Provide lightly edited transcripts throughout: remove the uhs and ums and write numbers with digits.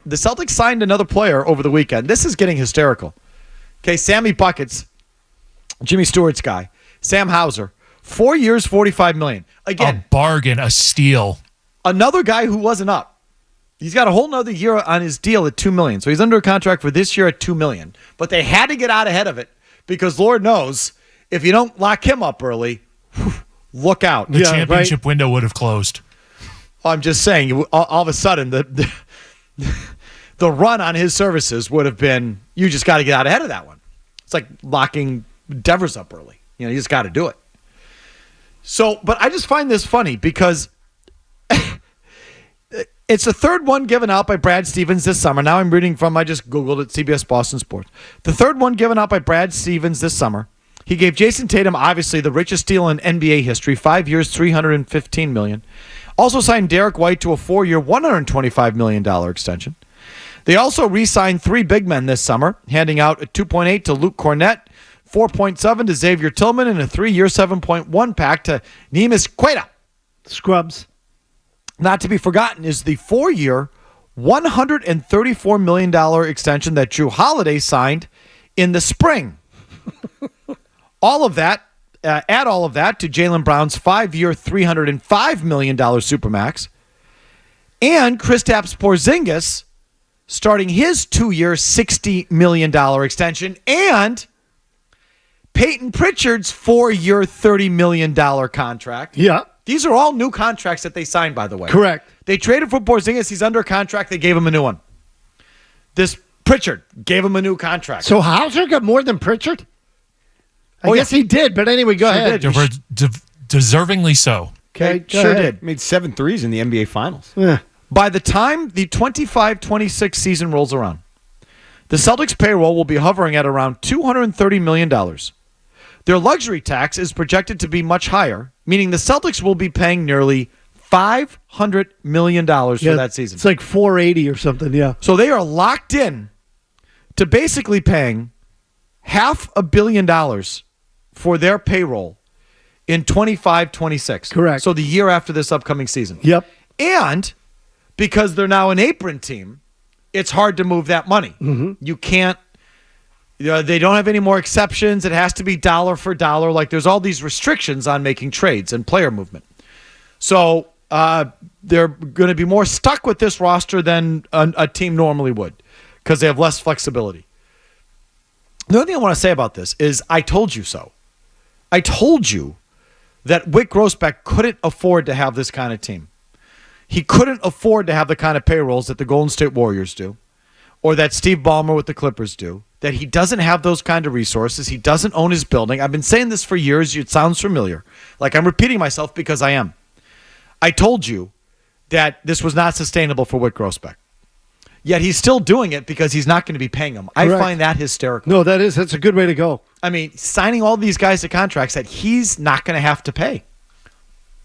The Celtics signed another player over the weekend. This is getting hysterical. Okay, Sammy Buckets, Jimmy Stewart's guy, Sam Hauser, 4 years, $45 million. Again, a bargain, a steal. Another guy who wasn't up. He's got a whole nother year on his deal at $2 million. So he's under a contract for this year at $2 million. But they had to get out ahead of it because Lord knows if you don't lock him up early, look out. The championship window would have closed. I'm just saying, all of a sudden, the run on his services would have been, you just got to get out ahead of that one. It's like locking Devers up early. You just got to do it. So, but I just find this funny because it's the third one given out by Brad Stevens this summer. Now I'm reading from, I just Googled it, CBS Boston Sports. The third one given out by Brad Stevens this summer. He gave Jason Tatum, obviously, the richest deal in NBA history, 5 years, $315 million. Also signed Derek White to a 4-year, $125 million extension. They also re-signed 3 big men this summer, handing out a 2.8 to Luke Cornett, 4.7 to Xavier Tillman, and a 3-year, 7.1 pack to Neemias Queta. Scrubs. Not to be forgotten is the 4-year, $134 million extension that Drew Holiday signed in the spring. All of that, add all of that to Jaylen Brown's 5-year, $305 million Supermax, and Kristaps Porzingis starting his 2-year, $60 million extension, and Peyton Pritchard's 4-year, $30 million contract. Yeah. These are all new contracts that they signed, by the way. Correct. They traded for Porzingis. He's under contract. They gave him a new one. This Pritchard gave him a new contract. So Hauser got more than Pritchard? I guess he did, but anyway, go ahead. Deservingly so. Okay, sure did. Made 7 threes in the NBA Finals. Yeah. By the time the 25-26 season rolls around, the Celtics payroll will be hovering at around $230 million. Their luxury tax is projected to be much higher, meaning the Celtics will be paying nearly $500 million for that season. It's like 480 or something, yeah. So they are locked in to basically paying $500 million for their payroll in 25-26. Correct. So the year after this upcoming season. Yep. And because they're now an apron team, it's hard to move that money. Mm-hmm. You can't, they don't have any more exceptions. It has to be dollar for dollar. Like there's all these restrictions on making trades and player movement. So they're going to be more stuck with this roster than a team normally would because they have less flexibility. The only thing I want to say about this is I told you so. I told you that Wick Grossbeck couldn't afford to have this kind of team. He couldn't afford to have the kind of payrolls that the Golden State Warriors do or that Steve Ballmer with the Clippers do, that he doesn't have those kind of resources. He doesn't own his building. I've been saying this for years. It sounds familiar. Like I'm repeating myself because I am. I told you that this was not sustainable for Wick Grossbeck. Yet he's still doing it because he's not going to be paying them. I find that hysterical. No, that's a good way to go. I mean, signing all these guys to contracts that he's not going to have to pay.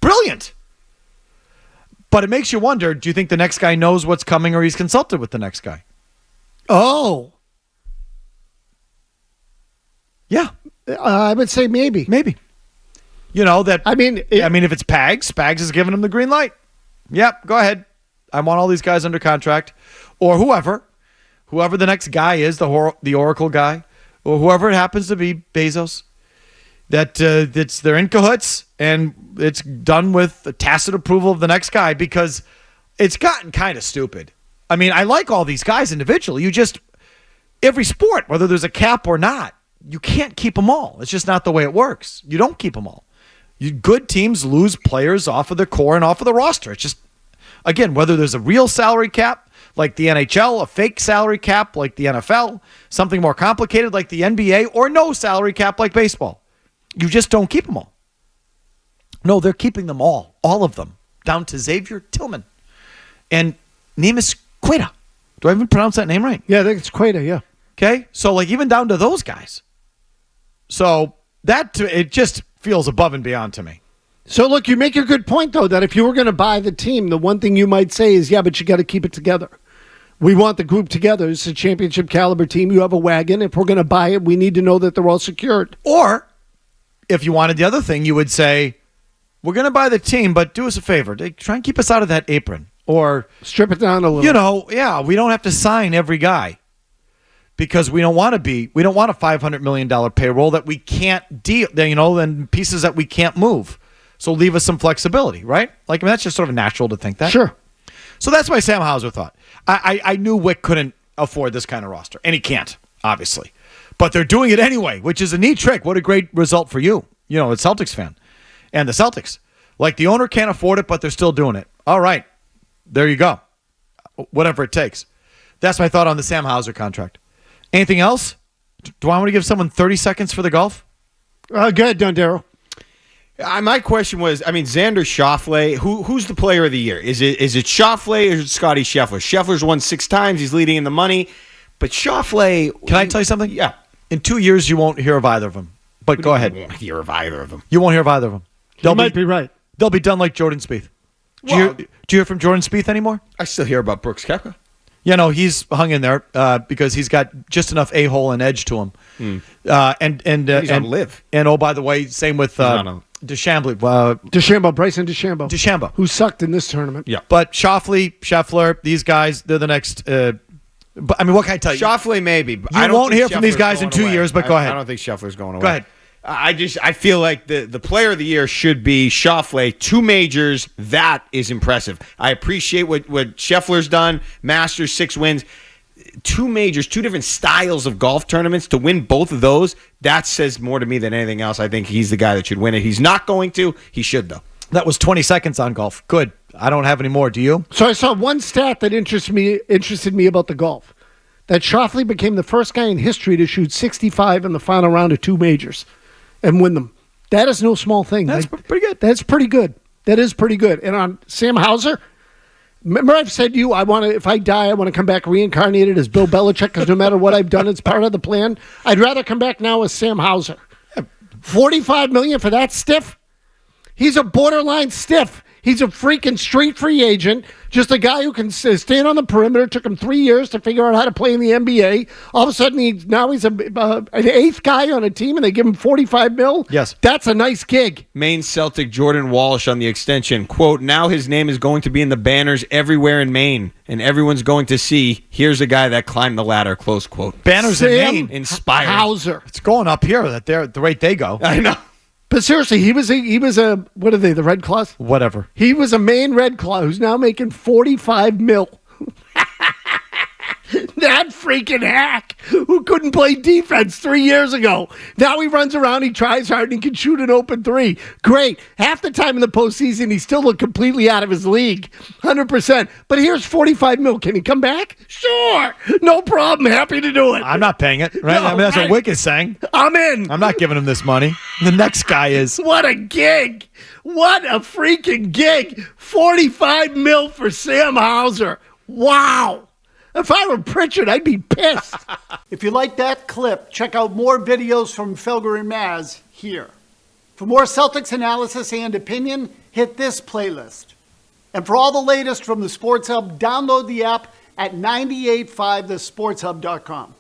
Brilliant. But it makes you wonder, do you think the next guy knows what's coming or he's consulted with the next guy? Oh. Yeah. I would say maybe. Maybe. You know, that. I mean, if it's Spags is giving him the green light. Yep, go ahead. I want all these guys under contract. Or whoever the next guy is, the Oracle guy, or whoever it happens to be, Bezos, that they're in cahoots and it's done with the tacit approval of the next guy because it's gotten kind of stupid. I mean, I like all these guys individually. Every sport, whether there's a cap or not, you can't keep them all. It's just not the way it works. You don't keep them all. Good teams lose players off of the core and off of the roster. It's just, again, whether there's a real salary cap, like the NHL, a fake salary cap like the NFL, something more complicated like the NBA, or no salary cap like baseball. You just don't keep them all. No, they're keeping them all of them, down to Xavier Tillman and Neemias Queta. Do I even pronounce that name right? Yeah, I think it's Queta, yeah. Okay, so like even down to those guys. So it just feels above and beyond to me. So, look, you make a good point, though, that if you were going to buy the team, the one thing you might say is, yeah, but you got to keep it together. We want the group together. It's a championship caliber team. You have a wagon. If we're going to buy it, we need to know that they're all secured. Or if you wanted the other thing, you would say, we're going to buy the team, but do us a favor. Try and keep us out of that apron. Or, Strip it down a little. we don't have to sign every guy because we don't want a $500 million payroll that we can't deal, and pieces that we can't move. So leave us some flexibility, right? That's just sort of natural to think that. Sure. So that's why Sam Hauser thought. I knew Wick couldn't afford this kind of roster, and he can't, obviously. But they're doing it anyway, which is a neat trick. What a great result for you, a Celtics fan. And the Celtics. The owner can't afford it, but they're still doing it. All right. There you go. Whatever it takes. That's my thought on the Sam Hauser contract. Anything else? Do I want to give someone 30 seconds for the golf? Go ahead, Dondero. My question was, Xander Schauffele, who's the player of the year? Is it Schauffele or is it Scotty Scheffler? Scheffler's won 6 times. He's leading in the money. But Schauffele... Can I tell you something? Yeah. In 2 years, you won't hear of either of them. But go ahead. You won't hear of either of them. You won't hear of either of them. You might be right. They'll be done like Jordan Spieth. Do you hear from Jordan Spieth anymore? I still hear about Brooks Koepka. He's hung in there because he's got just enough a-hole and edge to him. He's on live. And oh, by the way, same with Bryson DeChambeau. Who sucked in this tournament. Yeah. But Scheffler, these guys, they're the next. But what can I tell you? Schauffele maybe. But you won't hear from these guys in 2 years. But go ahead. I don't think Scheffler's going away. Go ahead. I feel like the player of the year should be Schauffele. 2 majors, that is impressive. I appreciate what Scheffler's done. Masters, 6 wins. 2 majors, 2 different styles of golf tournaments. To win both of those, that says more to me than anything else. I think he's the guy that should win it. He's not going to. He should, though. That was 20 seconds on golf. Good. I don't have any more. Do you? So I saw one stat that interested me about the golf. That Schauffele became the first guy in history to shoot 65 in the final round of 2 majors and win them. That is no small thing. That's pretty good. That's pretty good. That is pretty good. And on Sam Hauser, remember I've said to you, if I die, I want to come back reincarnated as Bill Belichick because no matter what I've done, it's part of the plan. I'd rather come back now as Sam Hauser. $45 million for that stiff? He's a borderline stiff. He's a freaking street free agent, just a guy who can stand on the perimeter. It took him 3 years to figure out how to play in the NBA. All of a sudden, he's an 8th guy on a team, and they give him $45 million. Yes. That's a nice gig. Maine Celtic Jordan Walsh on the extension. Quote, now his name is going to be in the banners everywhere in Maine, and everyone's going to see, here's a guy that climbed the ladder, close quote. Banners in Maine. Inspired. Hauser. It's going up here at the rate they go. I know. But seriously, he was a what are they, the Red Claws? Whatever. He was a Maine Red Claw who's now making $45 million. That freaking hack who couldn't play defense 3 years ago. Now he runs around, he tries hard, and he can shoot an open 3. Great. Half the time in the postseason, he still looked completely out of his league. 100%. But here's $45 million. Can he come back? Sure. No problem. Happy to do it. I'm not paying it, right? No, That's right. what Wick is saying. I'm in. I'm not giving him this money. The next guy is. What a gig. What a freaking gig. $45 million for Sam Hauser. Wow. If I were Pritchard, I'd be pissed. If you like that clip, check out more videos from Felger and Mazz here. For more Celtics analysis and opinion, hit this playlist. And for all the latest from the Sports Hub, download the app at 985thesportshub.com.